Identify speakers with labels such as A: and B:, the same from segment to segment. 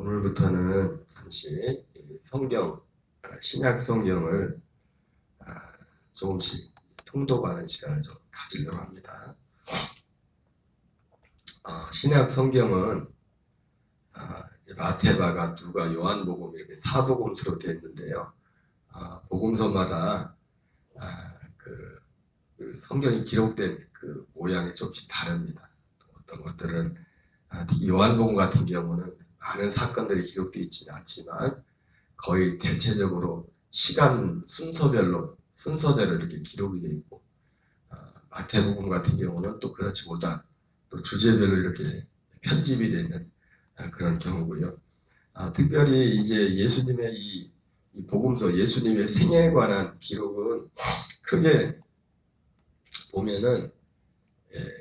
A: 오늘부터는 잠시 성경, 신약 성경을 조금씩 통독하는 시간을 좀 가지려고 합니다. 신약 성경은 마태, 마가, 누가, 요한복음 이렇게 사복음서로 되어 있는데요. 복음서마다 그 성경이 기록된 그 모양이 조금씩 다릅니다. 어떤 것들은 특히 요한복음 같은 경우는 많은 사건들이 기록되어 있지는 않지만 거의 대체적으로 시간 순서대로 이렇게 기록이 되어 있고, 마태복음 같은 경우는 또 그렇지 못한 또 주제별로 이렇게 편집이 되어 있는 그런 경우고요. 특별히 이제 예수님의 이 복음서, 예수님의 생애에 관한 기록은 크게 보면은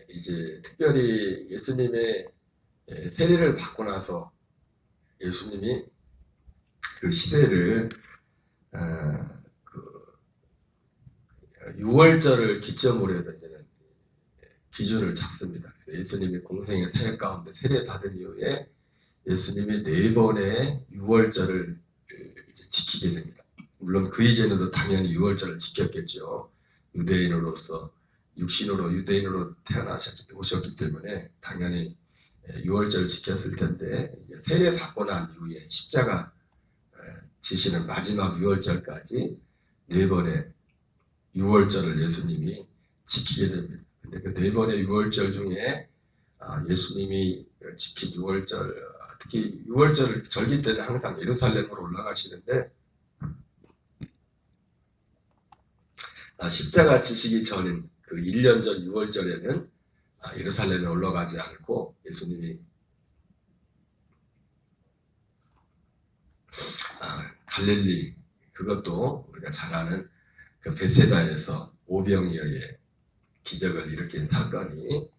A: 이제 특별히 예수님의 세례를 받고 나서 예수님이 그 시대를 그 6월절을 기점으로 해서 이제는 기준을 잡습니다. 그래서 예수님이 공생의 사역 가운데 세례 받은 이후에 예수님이 4번의 6월절을 이제 지키게 됩니다. 물론 그 이전에도 당연히 6월절을 지켰겠죠. 유대인으로서 육신으로 유대인으로 오셨기 때문에 당연히 6월절을 지켰을 텐데, 세례 받고 난 이후에 십자가 지시는 마지막 6월절까지 4번의 6월절을 예수님이 지키게 됩니다. 근데 그 4번의 6월절 중에 예수님이 지킨 6월절, 특히 6월절 절기 때는 항상 예루살렘으로 올라가시는데, 십자가 지시기 전인 그 1년 전 6월절에는 예루살렘에 올라가지 않고 예수님이 갈릴리, 그것도 우리가 잘 아는 그 베세다에서 오병이어의 기적을 일으킨 사건이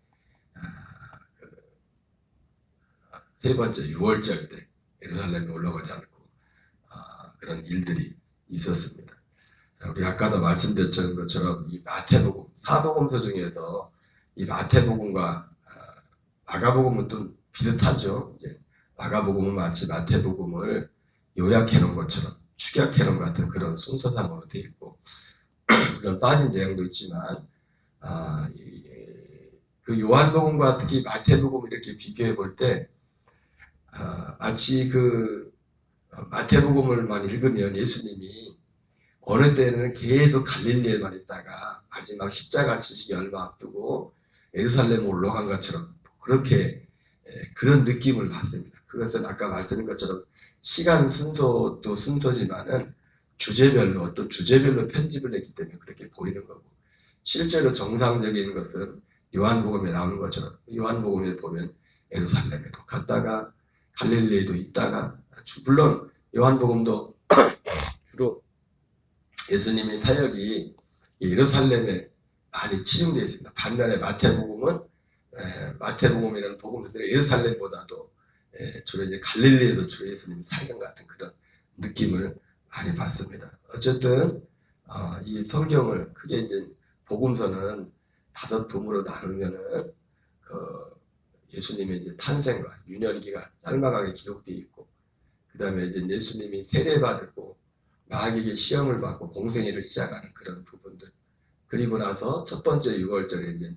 A: 세 번째 6월절 때 예루살렘에 올라가지 않고 그런 일들이 있었습니다. 우리 아까도 말씀드렸던 것처럼 이 마태복음, 사복음서 중에서 이 마태복음과 마가복음은 좀 비슷하죠. 이제 마가복음은 마치 마태복음을 요약해 놓은 것처럼 축약해 놓은 같은 그런 순서상으로 되어 있고, 그런 빠진 내용도 있지만 그 요한복음과 특히 마태복음을 이렇게 비교해 볼 때 마치 그 마태복음을만 읽으면 예수님이 어느 때는 계속 갈릴리에만 있다가 마지막 십자가 지시기 얼마 앞두고 예루살렘 올라간 것처럼 그렇게 그런 느낌을 받습니다. 그것은 아까 말씀드린 것처럼 시간 순서도 순서지만은 주제별로 어떤 주제별로 편집을 했기 때문에 그렇게 보이는 거고, 실제로 정상적인 것은 요한복음에 나오는 것처럼 요한복음에 보면 예루살렘에도 갔다가 갈릴리에도 있다가, 물론 요한복음도 주로 예수님의 사역이 예루살렘에 많이 치중되어 있습니다. 반면에 마태복음이라는 복음서들이 예루살렘보다도 주로 이제 갈릴리에서 주로 예수님이 살던 같은 그런 느낌을 많이 받습니다. 어쨌든 이 성경을 크게 이제 복음서는 5부문으로 나누면은 예수님의 이제 탄생과 유년기가 짤막하게 기록되어 있고, 그 다음에 이제 예수님이 세례받고 마귀에게 시험을 받고 공생애를 시작하는 그런 부분들, 그리고 나서 첫 번째 6월절에 이제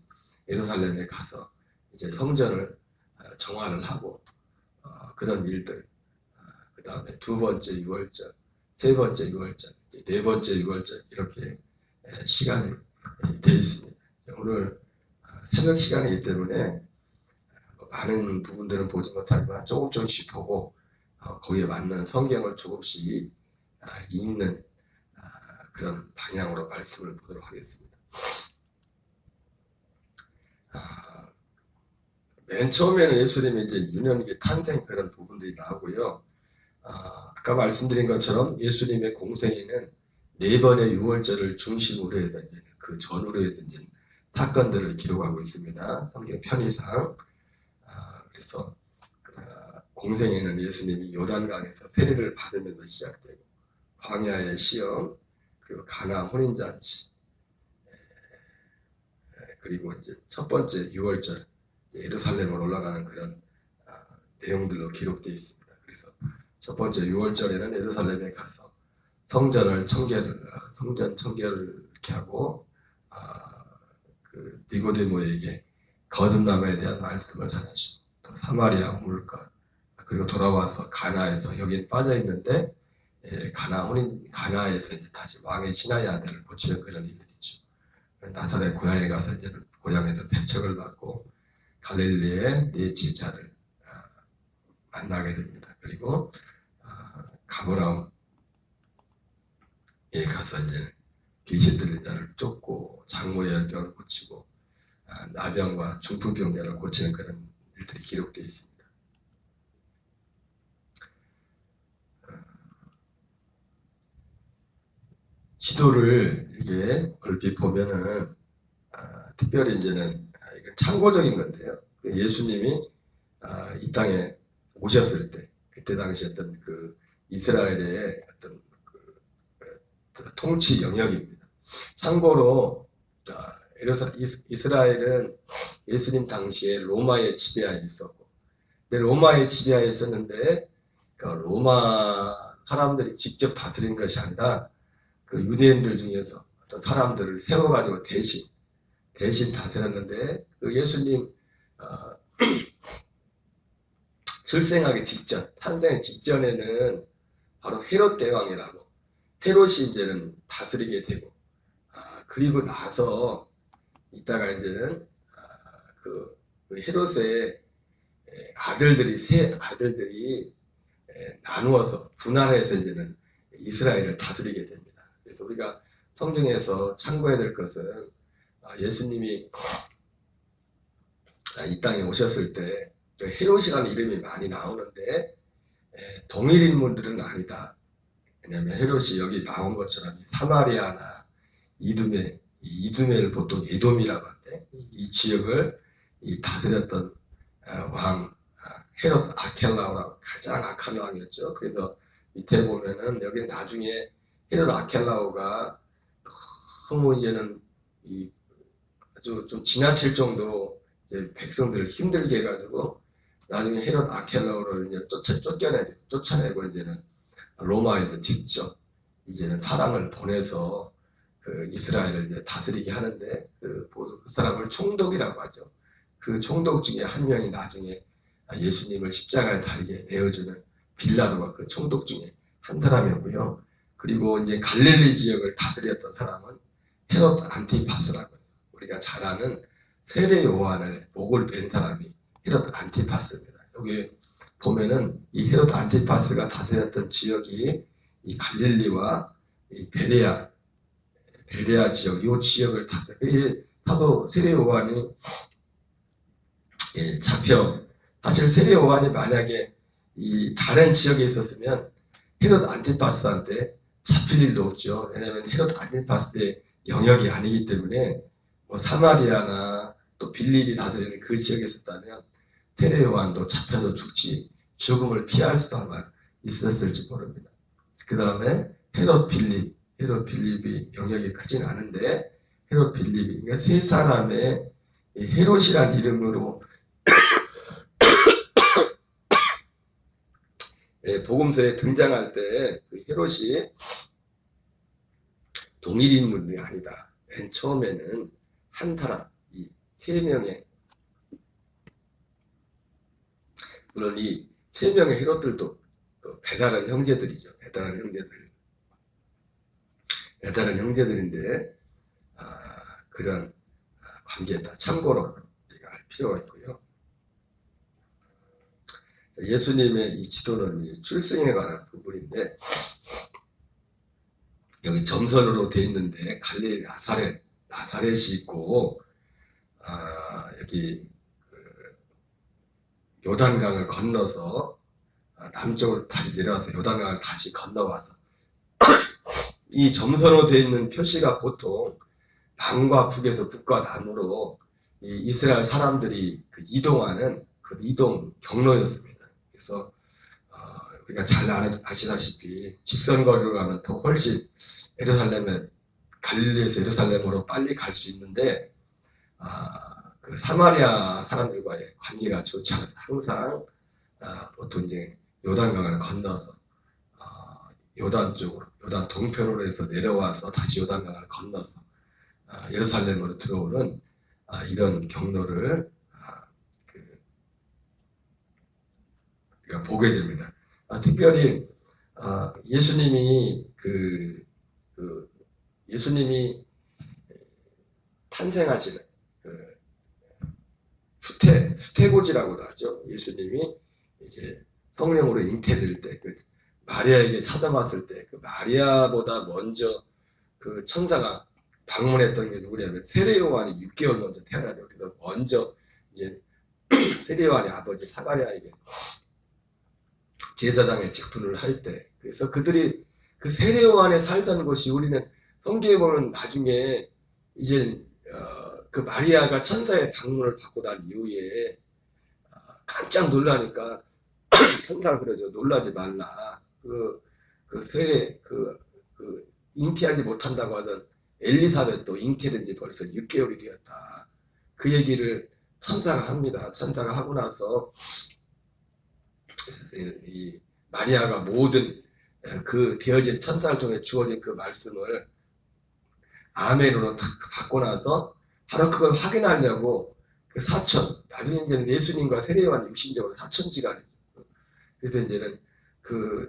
A: 예루살렘에 가서 이제 성전을 정화를 하고 그런 일들, 그 다음에 두 번째 6월절, 세 번째 6월절, 네 번째 6월절 이렇게 시간이 되어 있습니다. 오늘 새벽 시간이기 때문에 많은 부분들은 보지 못하지만 조금씩 보고 거기에 맞는 성경을 조금씩 읽는 그런 방향으로 말씀을 보도록 하겠습니다. 맨 처음에는 예수님의 이제 유년기 탄생 그런 부분들이 나오고요. 아까 말씀드린 것처럼 예수님의 공생에는 4번의 6월절을 중심으로 해서 이제 그 전후로 해서 이제 사건들을 기록하고 있습니다. 성경 편의상. 그래서 공생에는 예수님이 요단강에서 세례를 받으면서 시작되고, 광야의 시험, 그리고 가나 혼인잔치, 그리고 이제 첫 번째 6월절 예루살렘으로 올라가는 그런 내용들로 기록되어 있습니다. 그래서 첫 번째 6월절에는 예루살렘에 가서 성전 청결을 이렇게 하고 그 니고데모에게 거듭남에 대한 말씀을 전하시고 또 사마리아 물가 그리고 돌아와서 가나에서 여긴 빠져 있는데 가나에서 이제 다시 왕의 신하의 아들을 고치는 그런 일들이죠. 나사렛 고향에 가서 이제 고향에서 배척을 받고 갈릴리의 네 제자를 만나게 됩니다. 그리고 가버나움에 가서 이제 귀신 들린 자를 쫓고 장모의 열병을 고치고 나병과 중풍병자를 고치는 그런 일들이 기록되어 있습니다. 지도를 이게 얼핏 보면은 특별히 이제는 이건 참고적인 건데요. 예수님이 이 땅에 오셨을 때 그때 당시 어떤 그 이스라엘의 어떤 그 통치 영역입니다. 참고로 이스라엘은 예수님 당시에 로마의 지배하에 있었고, 근데 로마의 지배하에 있었는데 그 로마 사람들이 직접 다스린 것이 아니라 그 유대인들 중에서 어떤 사람들을 세워가지고 대신 다스렸는데 그 예수님 출생하기 직전, 탄생의 직전에는 바로 헤롯 대왕이라고 헤롯이 이제는 다스리게 되고 그리고 나서 이따가 이제는 그 헤롯의 세 아들들이 나누어서 분할해서 이제는 이스라엘을 다스리게 됩니다. 그래서 우리가 성경에서 참고해야 될 것은 예수님이 이 땅에 오셨을 때 헤롯이라는 이름이 많이 나오는데 동일 인물들은 아니다. 왜냐하면 헤롯이 여기 나온 것처럼 사마리아나 이두메를 보통 에돔이라고 하는데 이 지역을 다스렸던 왕 헤롯 아켈라오라고 가장 악한 왕이었죠. 그래서 밑에 보면은 여기 나중에 헤롯 아켈라오가 너무 이제는 아주 좀 지나칠 정도로 이제 백성들을 힘들게 해가지고 나중에 헤롯 아켈라오를 이제 쫓아내고 이제는 로마에서 직접 이제는 사람을 보내서 그 이스라엘을 이제 다스리게 하는데 그 사람을 총독이라고 하죠. 그 총독 중에 한 명이 나중에 예수님을 십자가에 달게 내어주는 빌라도가 그 총독 중에 한 사람이었고요. 그리고 이제 갈릴리 지역을 다스렸던 사람은 헤롯 안티파스라고 해서 우리가 잘 아는 세례 요한을 목을 벤 사람이 헤롯 안티파스입니다. 여기 보면은 이 헤롯 안티파스가 다스렸던 지역이 이 갈릴리와 이 베레아 지역, 이 지역을 다소 세례 요한이 사실 세례 요한이 만약에 이 다른 지역에 있었으면 헤롯 안티파스한테 잡힐 일도 없죠. 왜냐하면 헤롯 안티파스의 영역이 아니기 때문에 뭐 사마리아나 또 빌립이 다스리는 그 지역에 있었다면 세례 요한도 잡혀서 죽음을 피할 수도 아마 있었을지 모릅니다. 그 다음에 헤롯 빌립이 영역이 크진 않은데 헤롯 빌립이 그러니까 세 사람의 헤롯이라는 이름으로 복음서에 등장할 때 그 헤롯이 동일 인물이 아니다. 맨 처음에는 한 사람, 이 세 명의 물론 이 세 명의 헤롯들도 배다른 형제들이죠. 배다른 형제들인데 그런 관계다. 참고로 우리가 알 필요가 있고요. 예수님의 이 지도는 출생에 관한 부분인데 여기 점선으로 되어 있는데 갈릴리 나사렛이 있고 여기 요단강을 건너서 남쪽으로 다시 내려와서 요단강을 다시 건너와서 이 점선으로 되어 있는 표시가 보통 남과 북에서 북과 남으로 이 이스라엘 사람들이 그 이동하는 그 이동 경로였습니다. 그래서 우리가 잘 아시다시피 직선거리로 가면 더 훨씬 갈릴리에서 예루살렘으로 빨리 갈 수 있는데 그 사마리아 사람들과의 관계가 좋지 않아서 항상 보통 이제 요단강을 건너서 요단 쪽으로, 요단 동편으로 해서 내려와서 다시 요단강을 건너서 예루살렘으로 들어오는 이런 경로를 우리가 보게 됩니다. 특별히 예수님이 예수님이 탄생하시는 수태고지라고도 하죠. 예수님이 이제 성령으로 잉태될 때, 마리아에게 찾아왔을 때, 마리아보다 먼저 천사가 방문했던 게 누구냐면 세례 요한이 6개월 먼저 태어나죠. 그래서 먼저 이제 세례 요한의 아버지 사가랴에게 제사장의 직분을 할 때, 그래서 그들이 세례 요한에 살던 곳이, 우리는 성경에 보면 나중에 이제 마리아가 천사의 방문을 받고 난 이후에 깜짝 놀라니까 천사가 그러죠. 놀라지 말라. 잉태하지 못한다고 하던 엘리사벳도 잉태된 지 벌써 6개월이 되었다. 그 얘기를 천사가 합니다. 천사가 하고 나서 이 마리아가 모든 되어진 천사를 통해 주어진 그 말씀을 아멘으로 탁 받고 나서 바로 그걸 확인하려고 나중에 이제는 예수님과 세례 요한이 육신적으로 사천지간이죠. 그래서 이제는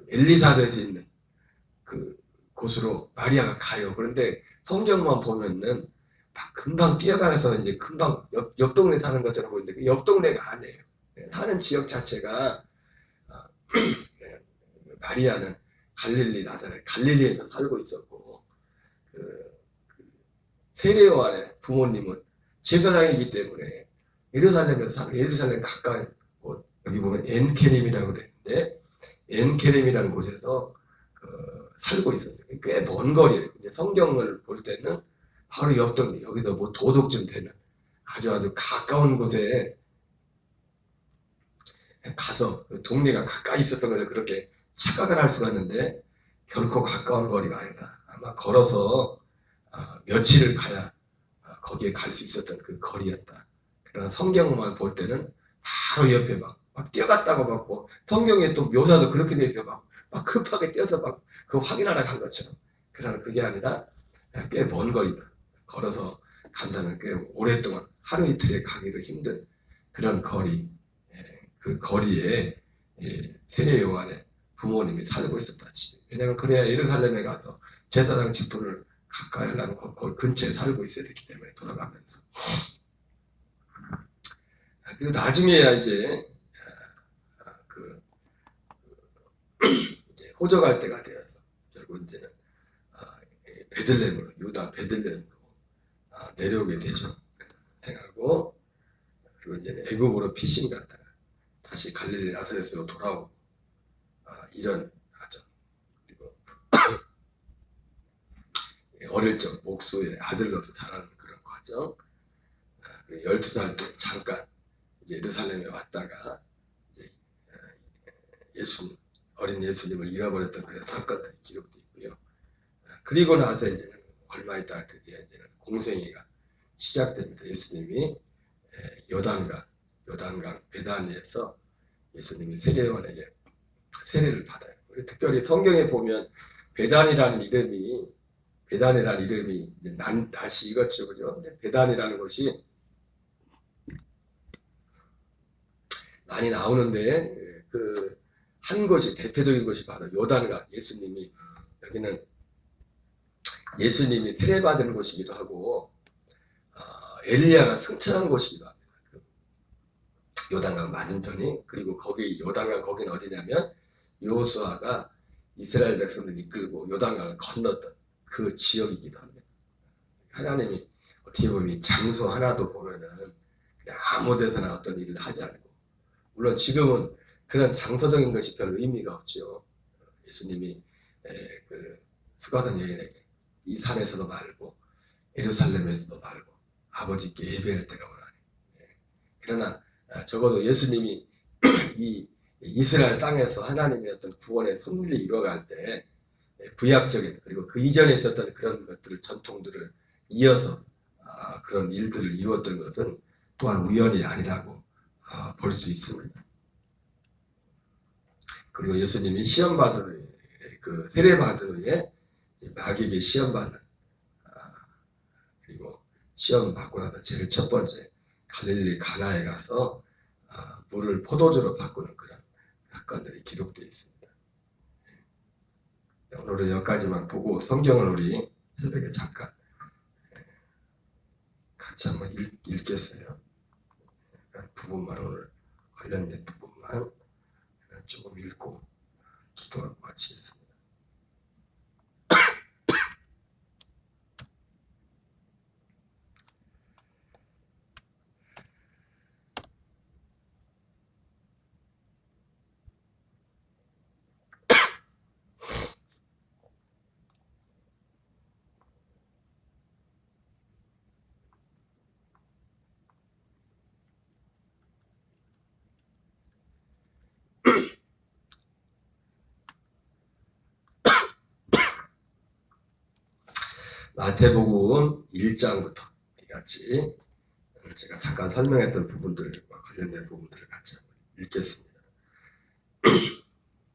A: 엘리사벳이 있는 곳으로 마리아가 가요. 그런데 성경만 보면은 금방 뛰어가서 이제 금방 옆 동네 사는 것처럼 보이는데 그 옆 동네가 아니에요. 사는 지역 자체가 마리아는 갈릴리 나사렛 갈릴리에서 살고 있었고, 세례 요한의 부모님은 제사장이기 때문에 예루살렘에서 살고, 예루살렘 가까이 여기 보면 엔케림이라고 되는데 엔케림이라는 곳에서 살고 있었어요. 꽤 먼 거리예요. 이제 성경을 볼 때는 바로 옆 동네, 여기서 뭐 도덕쯤 되는 아주 가까운 곳에 가서 동네가 가까이 있었던 거죠. 그렇게 착각을 할 수가 있는데 결코 가까운 거리가 아니다. 아마 걸어서 며칠을 가야 거기에 갈 수 있었던 그 거리였다. 그러나 성경만 볼 때는 바로 옆에 막 뛰어갔다고 막 성경에 또 묘사도 그렇게 돼 있어요. 막 급하게 뛰어서 그거 확인하러 간 것처럼. 그러나 그게 아니라 꽤 먼 거리다. 걸어서 간다면 꽤 오랫동안 하루 이틀에 가기도 힘든 그런 거리. 그 거리에 세례 요한의 부모님이 살고 있었다. 왜냐하면 그래야 예루살렘에 가서 제사장 직분을 가까이 하려면 거기 근처에 살고 있어야 됐기 때문에 돌아가면서. 그리고 나중에야 이제 호적할 때가 되어서 결국 이제는 베들레헴으로, 유다 베들레헴으로 내려오게 되죠. 생하고, 그리고 이제 애굽으로 피신 갔다가 다시 갈릴리 나사렛으로 돌아오고 이런 과정. 그리고 어릴 적 목수의 아들로서 자라는 그런 과정. 12살 때 잠깐 이제 예루살렘에 왔다가 이제 어린 예수님을 잃어버렸던 그런 사건들이 기록되어 있고요. 그리고 나서 이제 얼마 있다가 드디어 이제는 공생애가 시작됩니다. 예수님이 요단강 베다니에서 예수님이 세례 요한에게 세례를 받아요. 특별히 성경에 보면 베단이라는 이름이 이제 낯이 익었죠, 그죠? 베단이라는 곳이 많이 나오는데 한 곳이, 대표적인 곳이 바로 요단강. 여기는 예수님이 세례받은 곳이기도 하고 엘리야가 승천한 곳이기도 합니다. 요단강 맞은편이. 그리고 요단강 거기는 어디냐면 여호수아가 이스라엘 백성들 이끌고 요단강을 건넜던 그 지역이기도 합니다. 하나님이 어떻게 보면 장소 하나도 보면은 그냥 아무 데서나 어떤 일을 하지 않고, 물론 지금은 그런 장소적인 것이 별 의미가 없죠. 예수님이 수가성 여인에게 이 산에서도 말고 예루살렘에서도 말고 아버지께 예배할 때가 오나니. 그러나 적어도 예수님이 이 이스라엘 땅에서 하나님의 어떤 구원의 섭리를 이루어갈 때 구약적인, 그리고 그 이전에 있었던 그런 것들을, 전통들을 이어서 그런 일들을 이루었던 것은 또한 우연이 아니라고 볼 수 있습니다. 그리고 예수님이 시험 받은 그 세례 받은 후에 마귀에게 시험 받는 그리고 시험 받고 나서 제일 첫 번째 갈릴리 가나에 가서 물을 포도주로 바꾸는 그런 사건들이 기록되어 있습니다. 오늘은 여기까지만 보고 성경을 우리 새벽에 잠깐 같이 한번 읽겠어요. 부분만 오늘 관련된 부분만 조금 읽고 기도하고 마치겠습니다. 마태복음 1장부터 같이 제가 잠깐 설명했던 부분들과 관련된 부분들을 같이 읽겠습니다.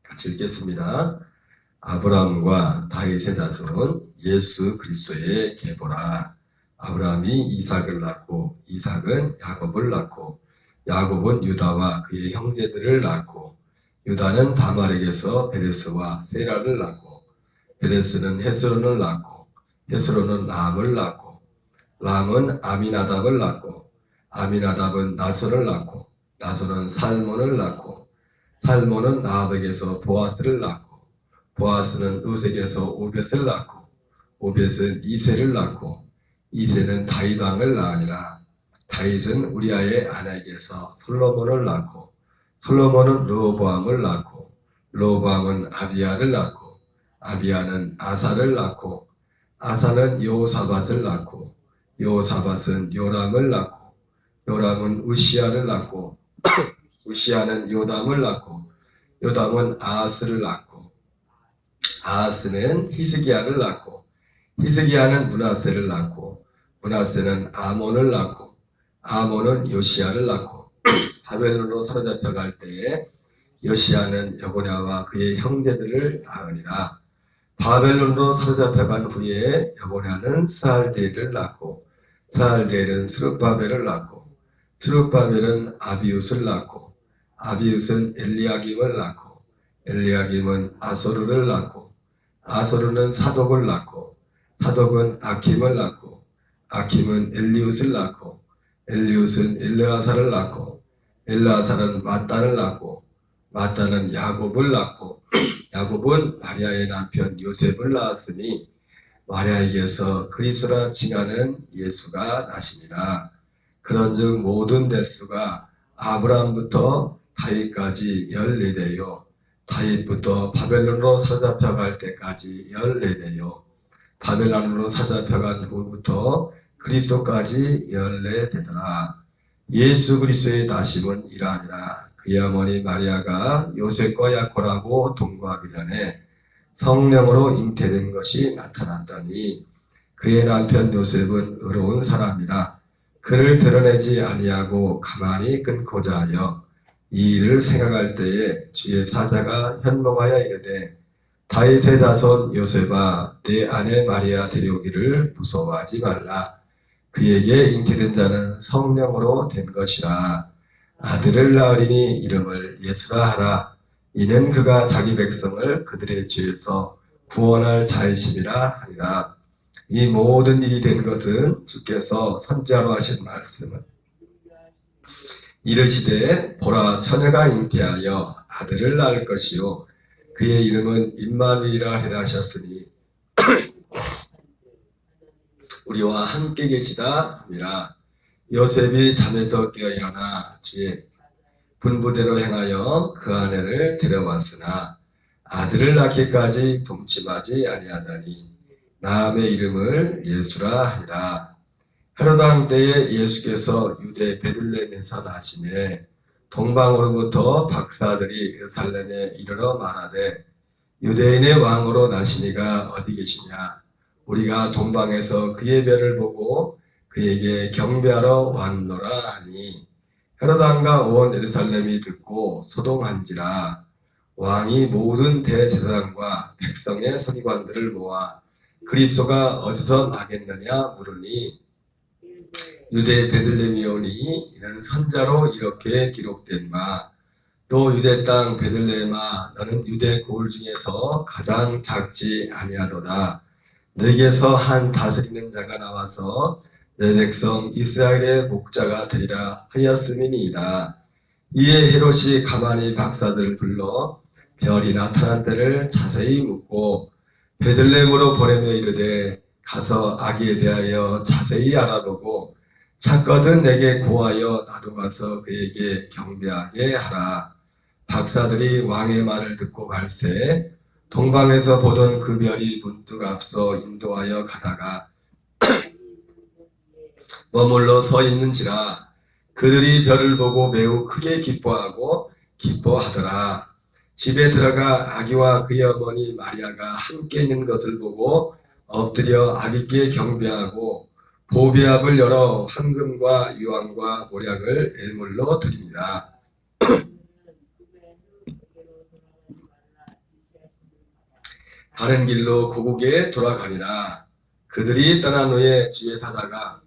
A: 같이 읽겠습니다. 아브라함과 다윗의 자손은 예수 그리스도의 계보라. 아브라함이 이삭을 낳고 이삭은 야곱을 낳고 야곱은 유다와 그의 형제들을 낳고 유다는 다말에게서 베레스와 세라를 낳고 베레스는 헤스론을 낳고 헤스론은 람을 낳고 람은 아미나답을 낳고 아미나답은 나손을 낳고 나손은 살몬을 낳고 살몬은 라합에게서 보아스를 낳고 보아스는 루sek에서 오벳을 낳고 오벳은 이새를 낳고 이새는 다윗 왕을 낳으니라. 다윗은 우리아의 아내에게서 솔로몬을 낳고 솔로몬은 르호보암을 낳고 르호보암은 아비야를 낳고 아비야는 아사를 낳고 아사는 여호사밧을 낳고 여호사밧은 요람을 낳고 요람은 우시야를 낳고 우시야는 요담을 낳고 요담은 아하스를 낳고 아하스는 히스기야를 낳고 히스기야는 므낫세를 낳고 므낫세는 아몬을 낳고 아몬은 요시야를 낳고 바벨론으로 사로잡혀 갈 때에 요시야는 여고냐와 그의 형제들을 낳으니라. 바벨론으로 사로잡혀간 후에 여고냐는 스알디엘을 낳고 스알디엘은 스룹바벨을 낳고 스룹바벨은 아비웃을 낳고 아비웃은 엘리야김을 낳고 엘리야김은 아소르를 낳고 아소르는 사독을 낳고 사독은 아킴을 낳고 아킴은 엘리웃을 낳고 엘리웃은 엘르아사를 낳고 엘르아사는 마따를 낳고 마따는 야곱을 낳고 야곱은 마리아의 남편 요셉을 낳았으니 마리아에게서 그리스도라 칭하는 예수가 나시니라. 그런즉 모든 대수가 아브라함부터 다윗까지 14대요 다윗부터 바벨론으로 사로잡혀갈 때까지 14대요 바벨론으로 사로잡혀간 후부터 그리스도까지 14대더라. 예수 그리스도의 나심은 이러하니라. 그의 어머니 마리아가 요셉과 야콜하고 동거하기 전에 성령으로 잉태된 것이 나타났더니 그의 남편 요셉은 의로운 사람이라 그를 드러내지 아니하고 가만히 끊고자 하여 이 일을 생각할 때에 주의 사자가 현몽하여 이르되 다윗의 자손 요셉아 내 아내 마리아 데려오기를 무서워하지 말라. 그에게 잉태된 자는 성령으로 된 것이라. 아들을 낳으리니 이름을 예수라 하라. 이는 그가 자기 백성을 그들의 죄에서 구원할 자이심이라 하리라. 이 모든 일이 된 것은 주께서 선지자로 하신 말씀은 이르시되 보라 처녀가 잉태하여 아들을 낳을 것이요 그의 이름은 임마누엘이라 하셨으니 우리와 함께 계시다 함이라. 요셉이 잠에서 깨어 일어나 주의 분부대로 행하여 그 아내를 데려왔으나 아들을 낳기까지 동침하지 아니하더니 나음의 이름을 예수라 하니라. 헤로드 왕 때에 예수께서 유대 베들레헴에서 나시매 동방으로부터 박사들이 예루살렘에 이르러 말하되 유대인의 왕으로 나시니가 어디 계시냐. 우리가 동방에서 그의 별을 보고 그에게 경배하러 왔노라 하니 헤로드 왕과 온 예루살렘이 듣고 소동한지라. 왕이 모든 대제사장과 백성의 서기관들을 모아 그리스도가 어디서 나겠느냐 물으니 유대 베들레헴이오니 이는 선자로 이렇게 기록된 바 또 유대 땅 베들레헴아 너는 유대 고을 중에서 가장 작지 아니하도다. 내게서 한 다스리는 자가 나와서 내 백성 이스라엘의 목자가 되리라 하였음이니이다. 이에 헤롯이 가만히 박사들을 불러 별이 나타난 때를 자세히 묻고 베들레헴으로 보내며 이르되 가서 아기에 대하여 자세히 알아보고 찾거든 내게 고하여 나도 가서 그에게 경배하게 하라. 박사들이 왕의 말을 듣고 갈새 동방에서 보던 그 별이 문득 앞서 인도하여 가다가 머물러 서 있는지라 그들이 별을 보고 매우 크게 기뻐하고 기뻐하더라. 집에 들어가 아기와 그의 어머니 마리아가 함께 있는 것을 보고 엎드려 아기께 경배하고 보배압을 열어 황금과 유황과 모략을 예물로 드립니다. 다른 길로 고국에 돌아가니라. 그들이 떠난 후에 주의 사자가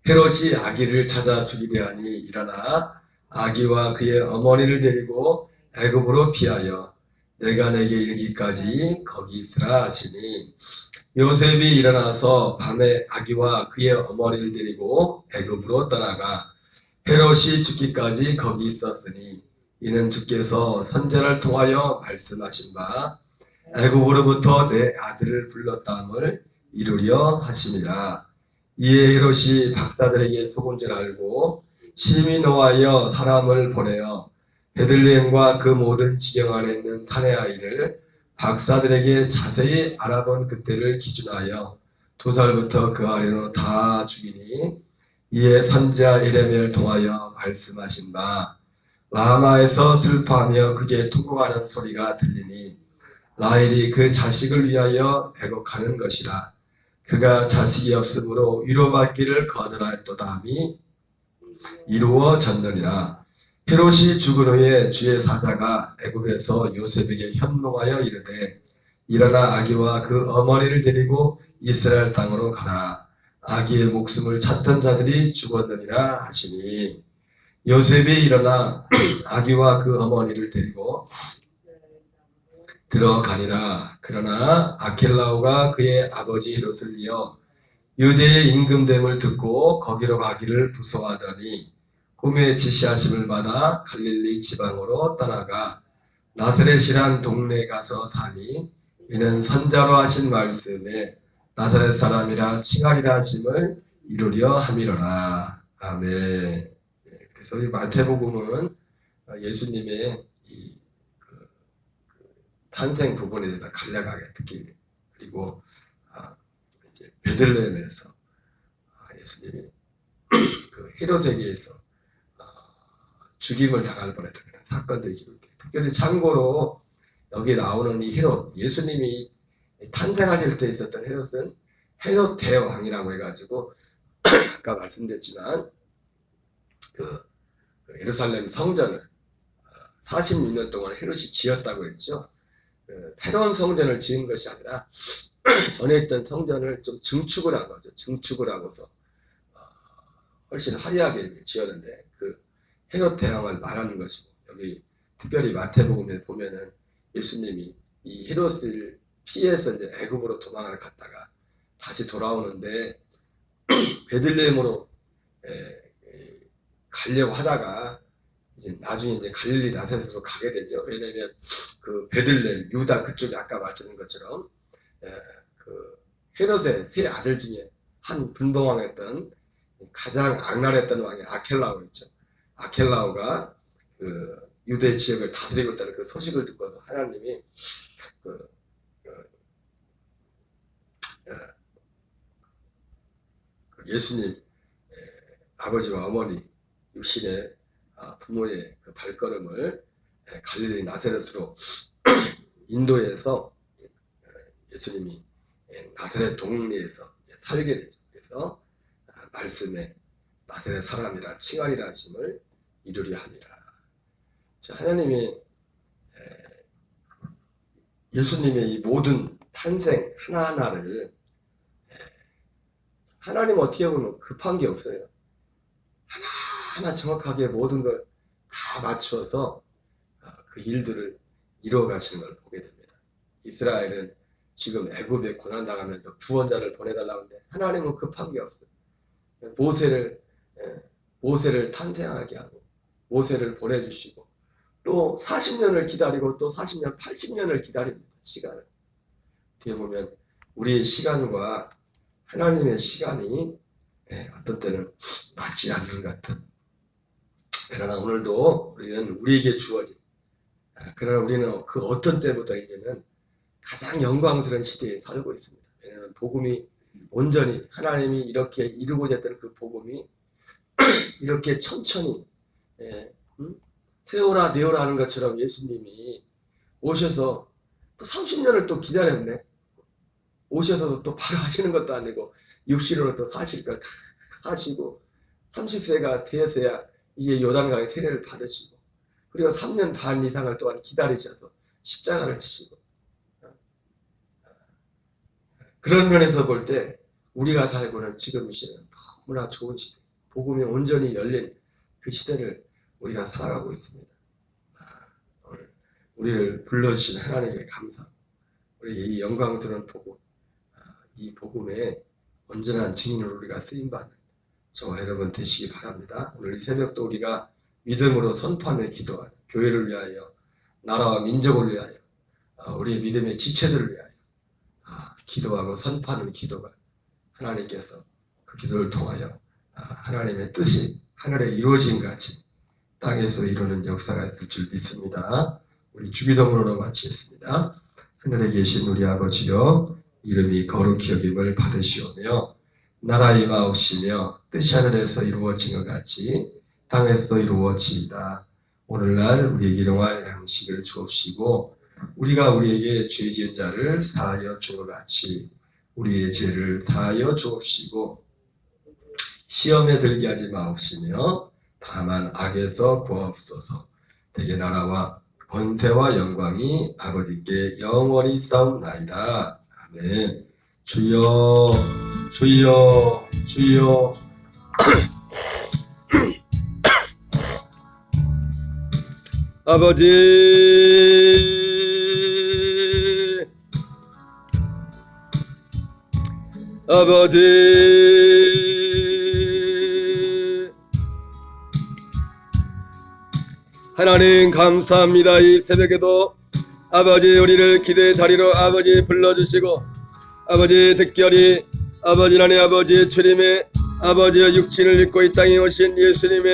A: 헤롯이 아기를 찾아 죽이려 하니 일어나 아기와 그의 어머니를 데리고 애굽으로 피하여 내가 내게 이르기까지 거기 있으라 하시니 요셉이 일어나서 밤에 아기와 그의 어머니를 데리고 애굽으로 떠나가 헤롯이 죽기까지 거기 있었으니 이는 주께서 선지자를 통하여 말씀하신 바 애굽으로부터 내 아들을 불렀다함을 이루려 하심이라. 이에 헤롯이 박사들에게 속은 줄 알고 심히 노하여 사람을 보내어 베들레헴과 그 모든 지경 안에 있는 사내 아이를 박사들에게 자세히 알아본 그때를 기준하여 2살부터 그 아래로 다 죽이니 이에 선지자 예레미야를 통하여 말씀하신 바 라마에서 슬퍼하며 그게 통곡하는 소리가 들리니 라헬이 그 자식을 위하여 애곡하는 것이라. 그가 자식이 없으므로 위로받기를 거절하였도다 함이 이루어졌느니라. 헤롯이 죽은 후에 주의 사자가 애굽에서 요셉에게 현몽하여 이르되 일어나 아기와 그 어머니를 데리고 이스라엘 땅으로 가라. 아기의 목숨을 찾던 자들이 죽었느니라 하시니 요셉이 일어나 아기와 그 어머니를 데리고 들어가니라. 그러나 아켈라오가 그의 아버지 헤롯을 이어 유대의 임금됨을 듣고 거기로 가기를 부서워하더니 꿈에 지시하심을 받아 갈릴리 지방으로 떠나가 나사렛이란 동네에 가서 사니 이는 선자로 하신 말씀에 나사렛 사람이라 칭하리라 하심을 이루려 함이로라. 아멘. 그래서 이 마태복음은 예수님의 이 탄생 부분에 대해서 간략하게 듣기 그리고 이제 베들레헴에서 예수님이 그 헤롯에게서 죽임을 당할 뻔했던 그런 사건들이 기록돼요. 특별히 참고로 여기 나오는 이 헤롯, 예수님이 탄생하실 때 있었던 헤롯은 헤롯 대왕이라고 해가지고 아까 말씀드렸지만 그 예루살렘 성전을 46년 동안 헤롯이 지었다고 했죠. 새로운 성전을 지은 것이 아니라 전에 있던 성전을 좀 증축을 한 거죠. 증축을 하고서 훨씬 화려하게 지었는데 그 헤롯 대왕을 말하는 것이고 여기 특별히 마태복음에 보면은 예수님이 이 헤롯을 피해서 이제 애굽으로 도망을 갔다가 다시 돌아오는데 베들레헴으로 가려고 하다가 이제 나중에 이제 갈릴리 나사렛으로 가게 되죠. 왜냐면 그 베들레헴 유다 그쪽에 아까 말씀드린 것처럼 그 헤롯의 세 아들 중에 한 분봉왕이었던 가장 악랄했던 왕이 아켈라오 있죠. 아켈라오가 그 유대 지역을 다스리고 있다는 그 소식을 듣고서 하나님이 예수님 아버지와 어머니 육신의 부모의 그 발걸음을 갈릴리 나사렛으로 인도해서 예수님이 나사렛 동네에서 살게 되죠. 그래서 말씀에 나사렛 사람이라 칭하리라 하심을 이루려 함이라. 하나님이 예수님의 이 모든 탄생 하나하나를 하나님 어떻게 보면 급한 게 없어요. 하나하나 정확하게 모든 걸 다 맞추어서 그 일들을 이루어 가시는 걸 보게 됩니다. 이스라엘은 지금 애굽에 고난당하면서 구원자를 보내달라고 하는데 하나님은 급한 게 없어요. 모세를 탄생하게 하고 모세를 보내주시고 또 40년을 기다리고 또 40년, 80년을 기다립니다. 시간을. 어떻게 보면 우리의 시간과 하나님의 시간이 어떤 때는 맞지 않는 것 같은. 그러나 오늘도 우리는 우리에게 주어진, 그러나 우리는 그 어떤 때보다 이제는 가장 영광스러운 시대에 살고 있습니다. 왜냐하면 복음이 온전히 하나님이 이렇게 이루고자 했던 그 복음이 이렇게 천천히 세워라 내어라 하는 것처럼 예수님이 오셔서 또 30년을 또 기다렸네. 오셔서도 또 바로 하시는 것도 아니고 육신으로 또 사실 걸 다 사시고 30세가 되었어야 이제 요단강의 세례를 받으시고 그리고 3년 반 이상을 또한 기다리셔서 십자가를 지시고 그런 면에서 볼 때 우리가 살고는 지금 이 시대는 너무나 좋은 시대, 복음이 온전히 열린 그 시대를 우리가 살아가고 있습니다. 오늘 우리를 불러주신 하나님께 감사, 우리의 이 영광스러운 복음, 이 복음에 온전한 증인으로 우리가 쓰임받는 저와 여러분 되시기 바랍니다. 오늘 이 새벽도 우리가 믿음으로 선포하며 기도하는 교회를 위하여, 나라와 민족을 위하여, 우리의 믿음의 지체들을 위하여 기도하고 선포하는 기도가 하나님께서 그 기도를 통하여 하나님의 뜻이 하늘에 이루어진 같이 땅에서 이루는 역사가 있을 줄 믿습니다. 우리 주기도문으로 마치겠습니다. 하늘에 계신 우리 아버지여, 이름이 거룩히 여김을 받으시오며 나라의 임하옵시며 뜻이 하늘에서 이루어진 것 같이 땅에서 이루어지이다. 오늘날 우리에게 일용할 양식을 주옵시고 우리가 우리에게 죄 지은 자를 사하여 준 것 같이 우리의 죄를 사하여 주옵시고 시험에 들게 하지 마옵시며 다만 악에서 구하옵소서. 대개 나라와 권세와 영광이 아버지께 영원히 싸움나이다. 아멘. 주여 주여 주여. 아버지 하나님 감사합니다. 이 새벽에도 아버지 우리를 기대의 자리로 아버지 불러주시고 아버지 특별히 아버지 하나님 아버지의 주님의 아버지의 육신을 입고 이 땅에 오신 예수님의